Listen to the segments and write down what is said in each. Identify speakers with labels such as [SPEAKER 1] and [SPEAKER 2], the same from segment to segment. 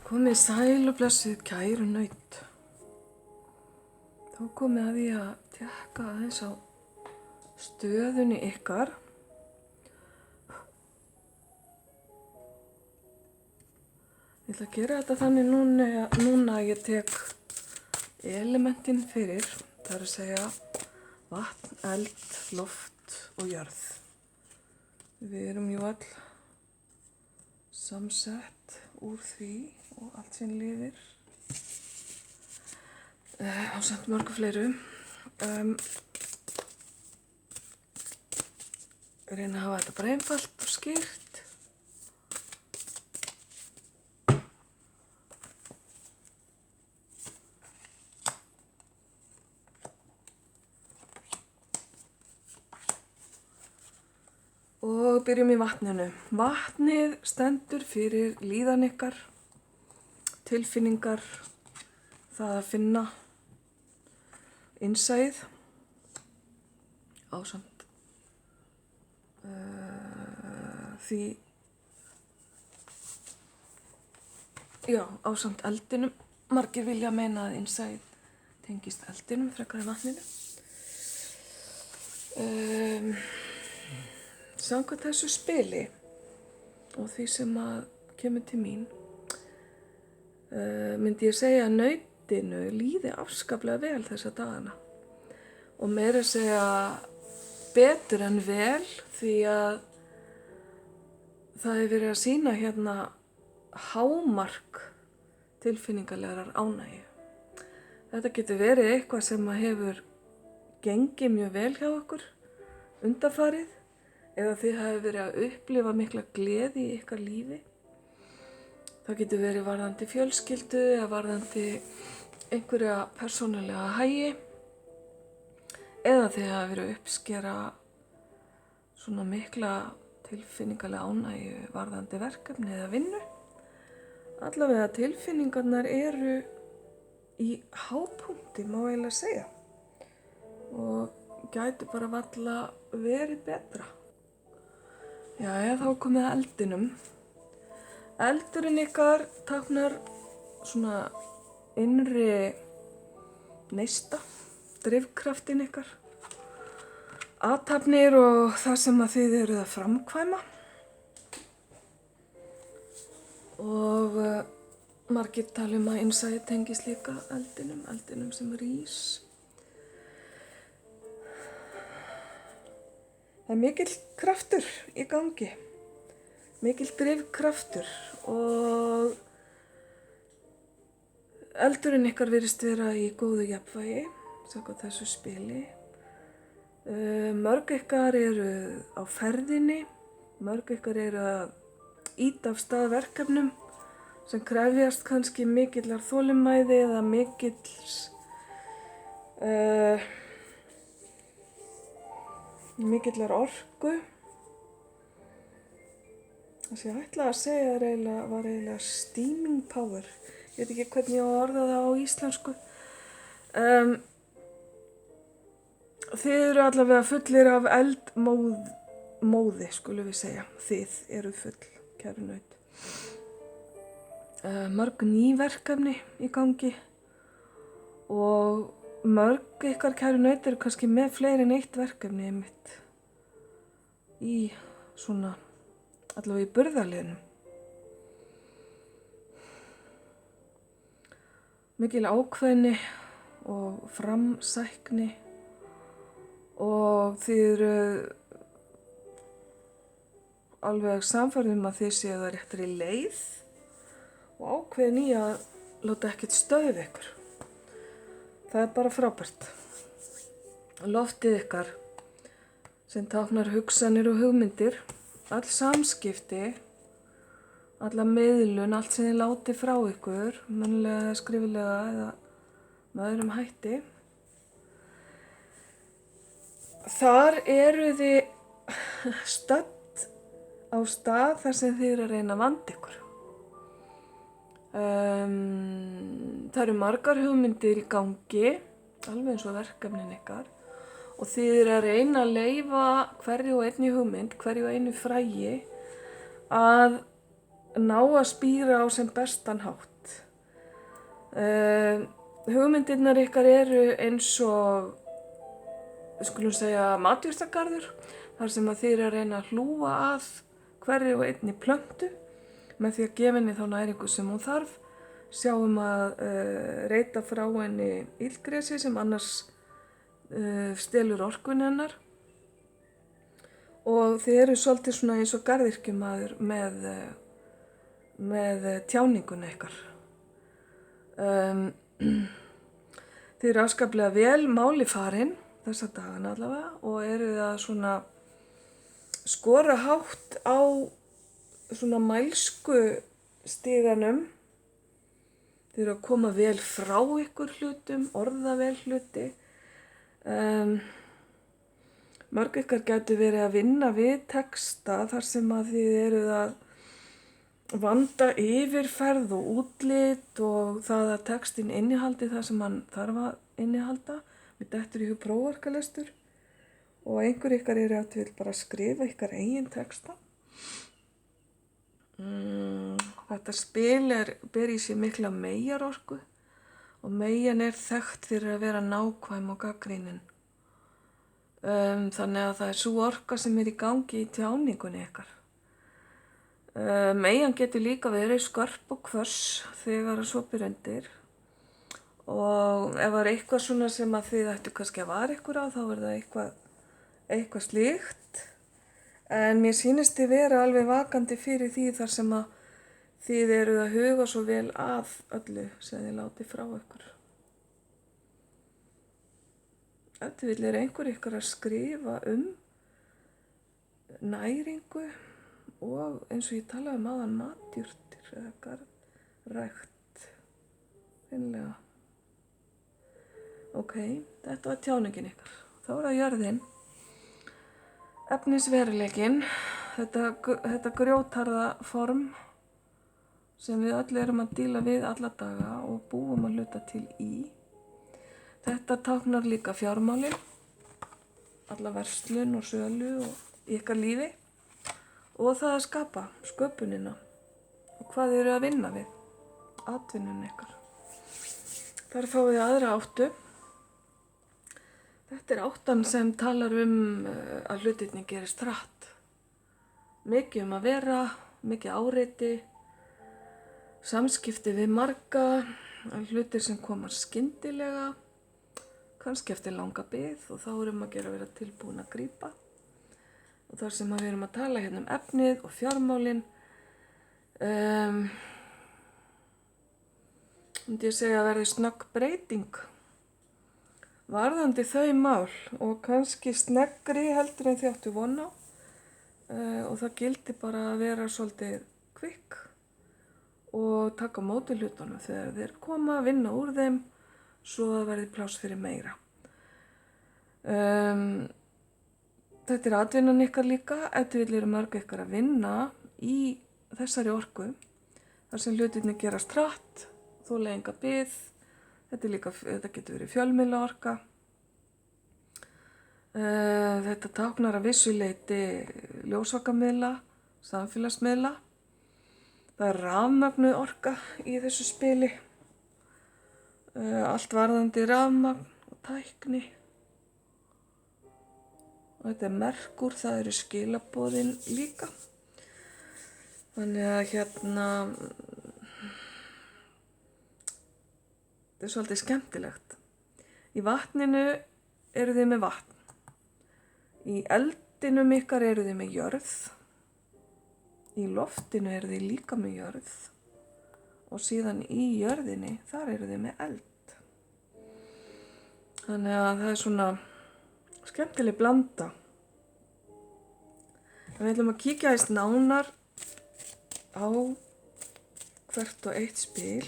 [SPEAKER 1] Komið sæl og blessuð kæru naut. Þá komið að því að tékka aðeins á stöðunni ykkar. Ég ætla að gera þetta þannig núna að ég tek elementin fyrir, það er að segja vatn, eld, loft og jörð. Við erum jú all samsett úr því og allt sem lifir. Ásamt mörgu fleiru. Reyna að hafa þetta bara einfalt og skýrt. Og byrjum í vatninu. Vatnið stendur fyrir líðan ykkar, tilfinningar, það að finna innsæið ásamt því, ásamt eldinum. Margir vilja meina að innsæið tengist eldinum frekar en vatninu. Samkvæmt þessu spili og því sem að kemur til mín, myndi ég segja að nautinu líði afskaplega vel þessa dagana. Og meira að segja betur en vel, því að það er verið að sýna hérna hámark tilfinningalegar ánægju. Þetta getur verið eitthvað sem að hefur gengið mjög vel hjá okkur undanfarið, eða þið hafi verið að upplifa mikla gleði í ykkar lífi. Það getur verið varðandi fjölskyldu eða varðandi einhverja persónulega hagi, eða þið hafi verið að uppskera svona mikla tilfinningalega ánægju varðandi verkefni eða vinnu. Allavega tilfinningarnar eru í hápunkti, má eiginlega segja, og gæti bara varla verið betra. Jæja, þá komið að eldinum. Eldurinn ykkar táknar svona innri neista, drifkraftin ykkar, athafnir og það sem að þið eruð að framkvæma. Og margir tala að innsæið tengist líka eldinum sem rís. Það er mikill kraftur í gangi, mikill drifkraftur, og eldurinn ykkar virðist vera í góðu jafnvægi, samkvæmt þessu spili. Mörg ykkar eru á ferðinni, mörg ykkar eru að ýta af stað verkefnum sem krefjast kannski mikillar þolinmæði eða mikillar orku. Það sem ég ætlaði að segja var eiginlega steaming power. Ég veit ekki hvernig ég á að orða það á íslensku. Þið eru allavega fullir af eldmóði, skulum við segja. Þið eru full, kæru naut. Mörg ný verkefni í gangi og mörg ykkar kæru naut eru kannski með fleiri en eitt verkefni einmitt í svona, allavega í burðarliðnum. Mikil ákveðni og framsækni, og þið eru alveg sannfærð að þið séu það réttri leið og ákveðin í að láta ekkert stöðva ykkur. Það er bara frábært. Loftið ykkar sem táknar hugsanir og hugmyndir, all samskipti, alla miðlun, allt sem þið látið frá ykkur, munnlega, skriflega eða með öðrum hætti. Þar eru þið stödd á stað þar sem þið eru að reyna að vanda ykkur. Það eru margar hugmyndir í gangi, alveg eins og verkefnin ykkar, og þið eru að reyna að leyfa hverju og einni hugmynd, hverju og einu fræi að ná að spíra á sem bestan hátt. Hugmyndirnar ykkar eru eins og, við skulum segja, matjurtagarður, þar sem að þið eru að reyna að hlúa að hverri og einni plöntu með því að gefa henni þá næringu sem hún þarf. Sjáum að reyta frá henni illgresi sem annars stelur orkun hennar. Og þið eru svolítið svona eins og garðyrkjumaður með tjáninguna ykkar. Þið eru afskaplega vel máli farin þessa dagana allavega og eru það svona skora hátt á svona mælsku stiganum. Þið eru að koma vel frá ykkur hlutum, orða vel hluti. Mörg ykkar gætu verið að vinna við texta þar sem að þið eruð að vanda yfirferð og útlit og það að textin innihaldi það sem hann þarf að innihalda. Við dettur í hug prófarkalestur og einhver ykkar eru að vil bara skrifa ykkar eigin texta. Þetta spil ber í sér mikla meyjarorku og meyjan þekkt fyrir að vera nákvæm og gagnrýnin. Þannig að það sú orka sem í gangi í tjáningunni ykkar. Meyjan getur líka verið skörp og hvöss þegar að svo ber undir. Og ef það eitthvað svona sem að þið ættu kannski að vara ykkur á, þá það eitthvað slíkt. En mér sýnist þið vera alveg vakandi fyrir því þar sem að þið eruð að huga svo vel að öllu sem þið látið frá ykkur. Ef þið vil einhver ykkur að skrifa næringu og eins og ég talaði áðan matjurtir eða garðrækt. Einlega. Ok, þetta var tjáningin ykkar. Þá það jörðin. Efnisveruleikinn, þetta grjótharða form sem við öll erum að díla við alla daga og búum að hluta til í. Þetta táknar líka fjármálin, alla verslun og sölu og ykkar lífi og það að skapa sköpunina og hvað þið eru að vinna við, atvinnun ykkar. Þar fáið þið aðra áttu. Þetta áttan sem talar að hlutirnir gerist hratt. Mikið að vera, mikið áreiti, samskipti við marga, hlutir sem koma skyndilega, kannski eftir langa bið og þá erum að vera tilbúin að grípa. Og þar sem við erum að tala hérna efnið og fjármálin, myndi ég segja að verði snögg breyting. Varðandi þau mál og kannski sneggri heldur en þið áttu von á og það gildi bara að vera svolítið kvikk og taka á móti hlutunum þegar þeir koma, vinna úr þeim svo að verði pláss fyrir meira. Þetta atvinnan ykkar líka, ef þið eru mörg ykkar að vinna í þessari orku þar sem hlutirnir gerast hratt, þola enga bið. Þetta getur verið fjölmiðlaorka. Þetta táknar að vissu leyti ljósvakamiðla, samfélagsmiðla. Það rafmagnuð orka í þessu spili. Allt varðandi rafmagn og tækni. Og þetta merkur, það eru skilaboðin líka. Þannig að þetta er svolítið skemmtilegt. Í vatninu eru þið með vatn. Í eldinum ykkar eru þið með jörð. Í loftinu eru þið líka með jörð. Og síðan í jörðinni, þar eru þið með eld. Þannig að það er svona skemmtileg blanda. En við ætlum að kíkja aðeins nánar á hvert og eitt spil.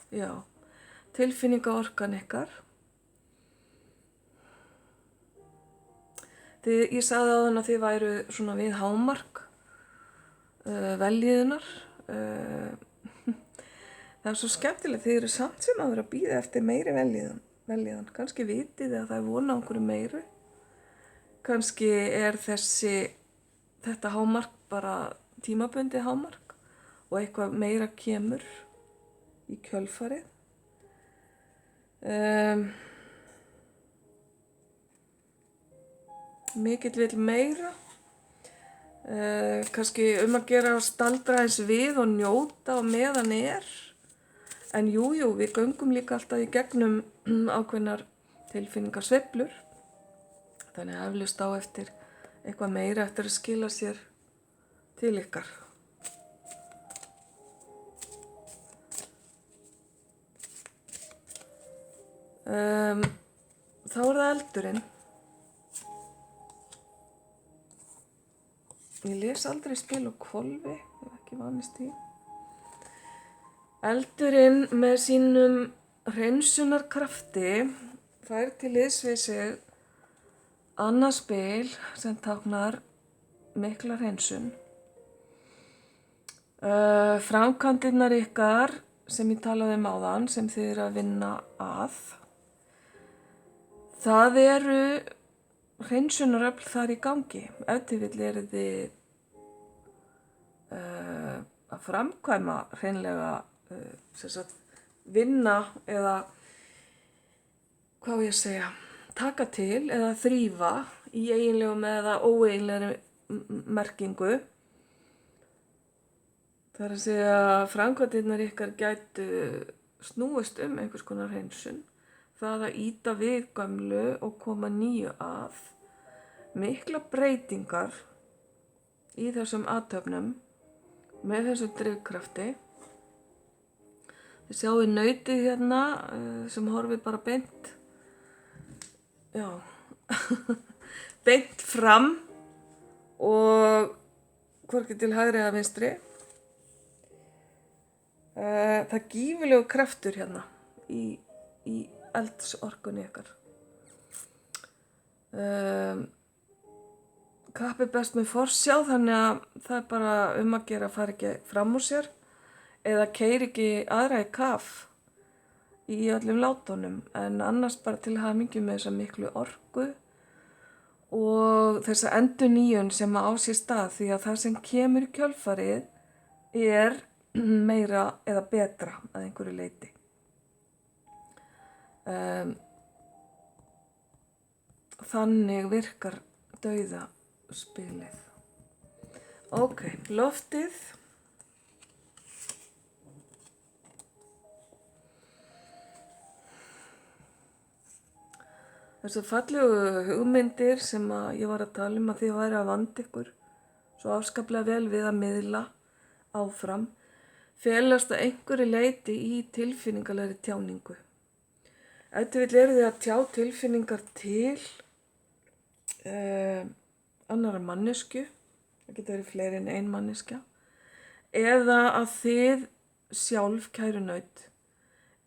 [SPEAKER 1] Já, tilfinningaorkan ykkar. Ég sagði áðan að þið væru svona við hámark veljiðunar. Það er svo skemmtilegt, þið eru samt sem að vera að bíða eftir meiri veljiðan. Kannski vitið að það er von á einhverju meiru. kannski þetta hámark bara tímabundið hámark og eitthvað meira kemur í kjölfarið. Mikill vill meira. Kannski að gera að staldra eins við og njóta og meðan En jú, við göngum líka alltaf í gegnum ákveðnar tilfinningarsveiflur. Þannig að eflaust á eftir eitthvað meira eftir að skila sér til ykkar. Þá það eldurinn. Ég les aldrei spil og hvolfi, ég hef ekki vanist í. Eldurinn með sínum hreinsunarkrafti fær til liðs við sig annað spil sem táknar mikla hreinsun. Framkvæmdirnar ykkar sem ég talaði áðan, sem þið eru að vinna að, það eru hreinsunaröfl þar í gangi. Ef til vill eru þið að framkvæma hreinlega vinna eða hvað á ég að segja, taka til eða þrífa í eiginlegum eða óeiginlegri merkingu. Það er að segja að framkvæmdirnar ykkar gætu snúist einhvers konar hreinsun. Það að ýta við gömlu og koma nýju að. Mikla breytingar í þessum athöfnum með þessum drifkrafti. Þið sjáu nautið hérna sem horfir bara beint, beint fram og hvorki til hægri eða vinstri. Það er gífurlegur kraftur hérna í eldsorkunni ykkar. Kappi best með forsjá, þannig að það er bara að gera að fara ekki fram úr sér eða keyra ekki aðra í kaf í öllum látunum, en annars bara til hamingju með þessa miklu orku og þessa endurnýjun sem á sér stað, því að það sem kemur í kjölfarið er meira eða betra að einhverju leyti. Þannig virkar dauðaspilið. Ok, loftið. Þessar fallegu hugmyndir sem ég var að tala að þið væri að vanda ykkur svo afskaplega vel við að miðla áfram, felast að einhverju leyti í tilfinningalegri tjáningu. Ef til vill eru þið að tjá tilfinningar til annarra manneskju, það getur verið fleiri en ein manneskja, eða að þið sjálf, kæru naut,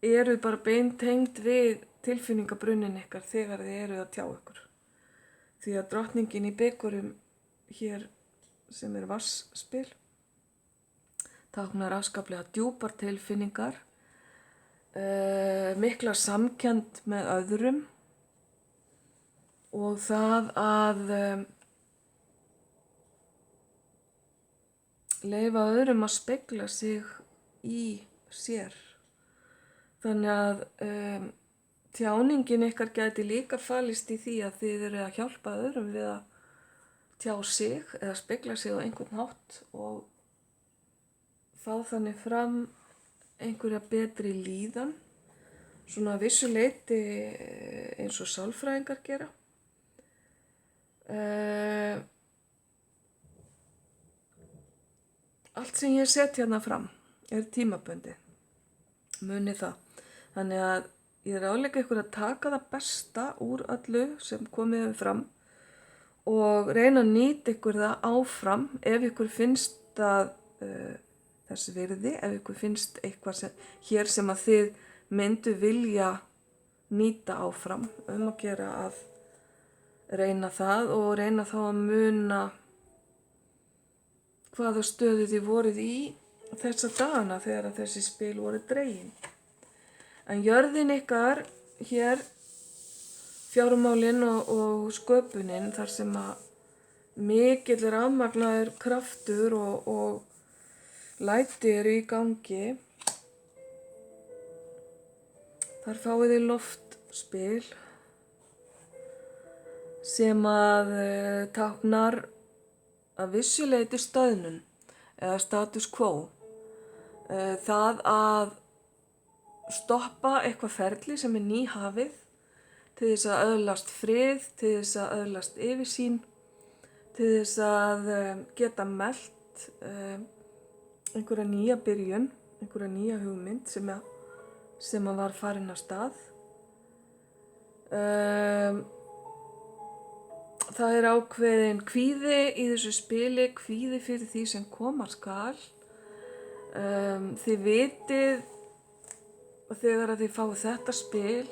[SPEAKER 1] eru bara beintengd við tilfinningabrunnin ykkar þegar þið eru að tjá ykkur. Því að drottningin í bikurum hér sem er vatnsspil táknar afskaplega djúpar tilfinningar, mikla samkennd með öðrum og það að leyfa öðrum að spegla sig í sér. Þannig að tjáningin ykkar gæti líka falist í því að þið eru að hjálpa öðrum við að tjá sig eða spegla sig á einhvern hátt og fá þannig fram einhverja betri líðan, svona að vissu leyti eins og sálfræðingar gera. Allt sem ég set hérna fram er tímabundið, munið það. Þannig að ég ráðlegg ykkur að taka það besta úr öllu sem komið hefur fram og reyna að nýta ykkur það áfram ef ykkur finnst að þess virði, ef ykkur finnst eitthvað hér sem að þið myndu vilja nýta áfram, að gera að reyna það og reyna þá að muna hvaða stöðu þið voruð í þessa dagana þegar þessi spil voru dregin. En jörðin ykkar hér fjármálin og sköpunin þar sem að mikill rafmagnaður kraftur og læti eru í gangi. Þar fáið þið loftspil sem að táknar að vissu leyti stöðnun eða status quo. Það að stoppa eitthvað ferli sem er nýhafið til þess að öðlast frið, til þess að öðlast yfirsýn, til þess að geta mellt einhverja nýja byrjun, einhverja nýja hugmynd sem að var farin af stað. Það er ákveðin kvíði í þessu spili, kvíði fyrir því sem koma skal. Þið vitið þegar að þið fáið þetta spil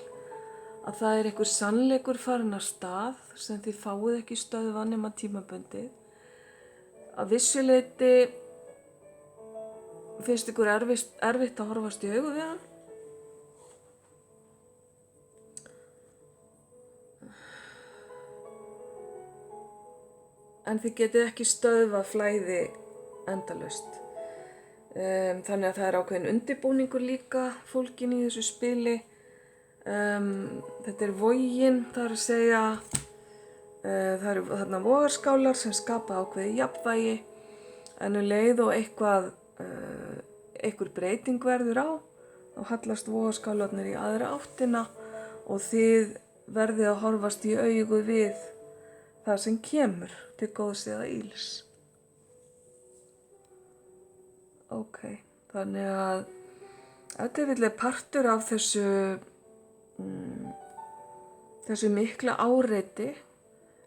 [SPEAKER 1] að það er einhver sannleikur farin af stað sem þið fáið ekki stöðvað nema tímabundið. Að vissu leyti finnst ykkur erfitt að horfast í augu við hann. En þið getið ekki stöðvað flæði endalaust. Þannig að það er ákveðin undirbúningur líka fólkin í þessu spili. Þetta er vogin, það er að segja, það eru þarna vogarskálar sem skapa ákveðið jafnvægi, en leið og einhver breyting verður á, þá hallast vogarskálarnir í aðra áttina og þið verðið að horfast í augu við það sem kemur til góðs eða ills. Ok, þannig að þetta er partur af þessu mikla áreiti.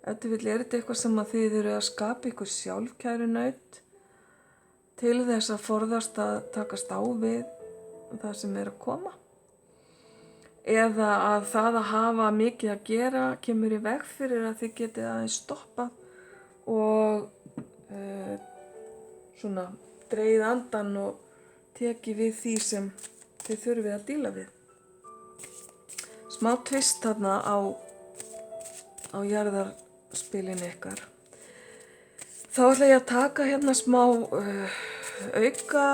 [SPEAKER 1] Er þetta eitthvað sem að þið eru að skapa ykkur sjálfkærunaut til þess að forðast að takast á við það sem er að koma? Eða að það að hafa mikið að gera kemur í veg fyrir að þið getið aðeins stoppað og svona dregið andan og tekið við því sem þið þurfið að díla við. Smá tvist þarna á jarðarspilin ykkar. Þá ætla ég að taka hérna smá auka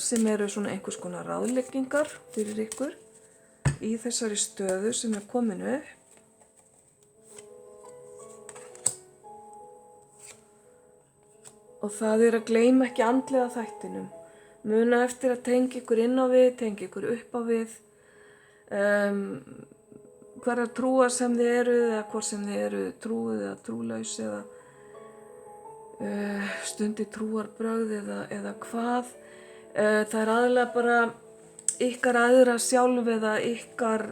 [SPEAKER 1] sem eru svona einhvers konar ráðleggingar fyrir ykkur í þessari stöðu sem er komin upp. Og það er að gleyma ekki andlega þættinum. Muna eftir að tengja ykkur inn á við, tengja ykkur upp á við. Hverjar trúar sem þið eruð eða hvort sem þið eruð trúið eða trúlaus eða stundi trúarbrögð eða hvað. Það er aðalega bara ykkar aðra sjálf eða ykkar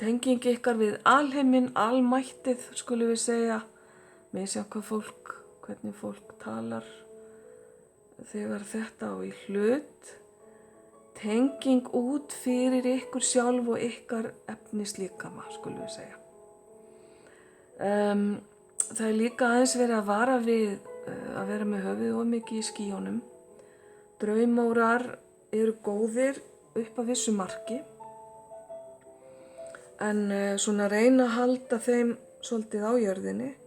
[SPEAKER 1] tenging ykkar við alheiminn, almættið skulum við segja. Misjá hvernig fólk talar þegar þetta á í hlut. Tenging út fyrir ykkur sjálf og ykkar efnislíkama, skulum við segja. Það er líka aðeins verið að vara við að vera með höfuðið of mikið í skýjunum. Draumórar eru góðir upp að vissu marki, en svona reyna að halda þeim svolítið á jörðinni.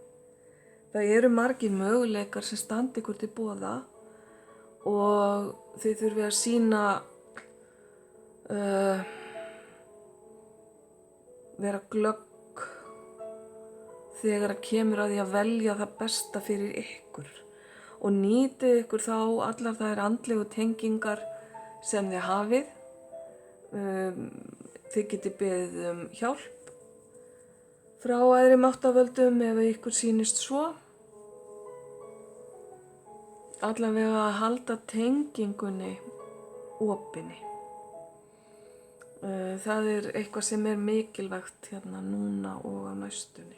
[SPEAKER 1] Það eru margir möguleikar sem standa ykkur til boða og þið þurfið að sýna vera glögg þegar að kemur að því að velja það besta fyrir ykkur og nýtið ykkur þá allar þær andlegu tengingar sem þið hafið. Þið getið beðið hjálp frá æðri máttavöldum ef ykkur sýnist svo. Allavega að halda tengingunni opinni. Það er eitthvað sem er mikilvægt hérna núna og á næstunni.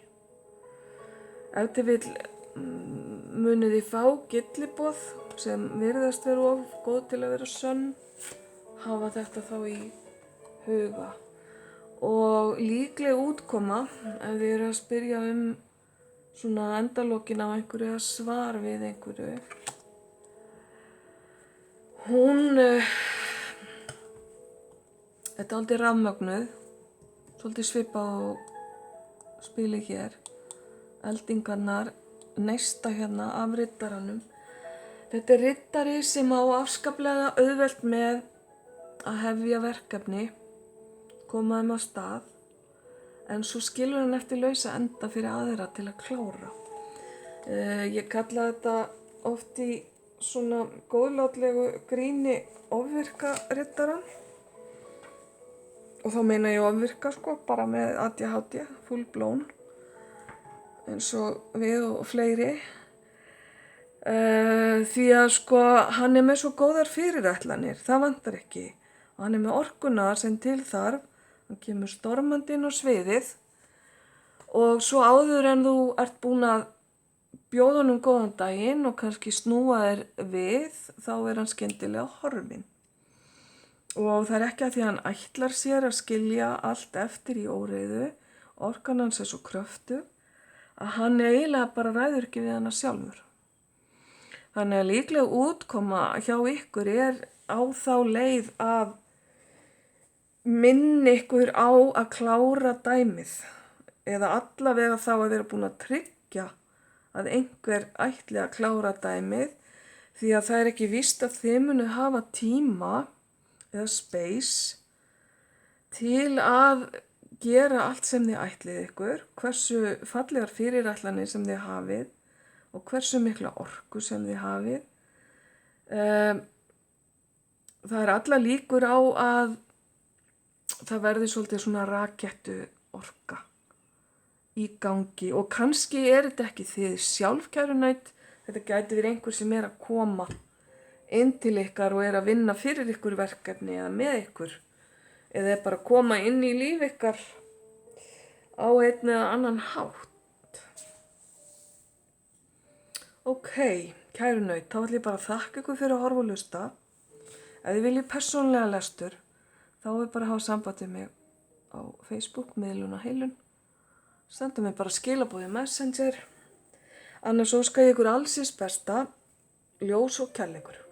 [SPEAKER 1] Ef þið vill munið þið fá gylliboð sem virðast vera of góð til að vera sönn, hafa þetta þá í huga. Og líkleg útkoma, ef þið eru að spyrja svona endalokin á einhverju eða svar við einhverju, hún er dálítið rafmögnuð svolítið svipað og spili hér. Eldingarnar neista hérna af riddaranum. Þetta er riddari sem á afskaplega auðvelt með að hefja verkefni, koma þeim af stað, en svo skilur hann eftir lausa enda fyrir aðra til að klára. Ég kalla þetta oft í svona góðlátlegu gríni ofvirka riddaran. Og þá meina ég ofvirka sko, bara með ADHD, full blown, eins og við og fleiri. Því að sko, hann er með svo góðar fyrirætlanir, það vantar ekki. Og hann er með orkuna sem til þarf, hann kemur stormandi inn á sviðið og svo áður en þú ert búin að bjóða honum góðan daginn og kannski snúa þér við, þá er hann skyndilega horfinn. Og það er ekki að því að hann ætlar sér að skilja allt eftir í óreiðu, orkan hans er svo kröftug að hann eiginlega bara ræður ekki við hana sjálfur. Þannig að líklega útkoma hjá ykkur er á þá leið að minna ykkur á að klára dæmið eða allavega þá að vera búin að tryggja að einhver ætli að klára dæmið því að það er ekki víst að þið munu hafa tíma eða space til að gera allt sem þið ætlið ykkur, hversu fallegar fyrirætlanir sem þið hafið og hversu mikla orku sem þið hafið. Það er alla líkur á að það verði svolítið svona rakettu orka í gangi og kannski er þetta ekki þið sjálf, kæru naut, þetta gæti verið einhver sem er að koma inn til ykkar og er að vinna fyrir ykkur verkefni eða með ykkur eða er bara að koma inn í líf ykkar á einn eða annan hátt. Ok, kæru naut, þá ætlum ég bara að þakka ykkur fyrir að horfa og hlusta. Ef þið viljið persónlega lestur, þá er bara að hafa samband við mig á Facebook, miðluna heilun. Sendu mig bara skilaboð í Messenger. Annars óska ég ykkur alls hins besta, ljós og kærleikur.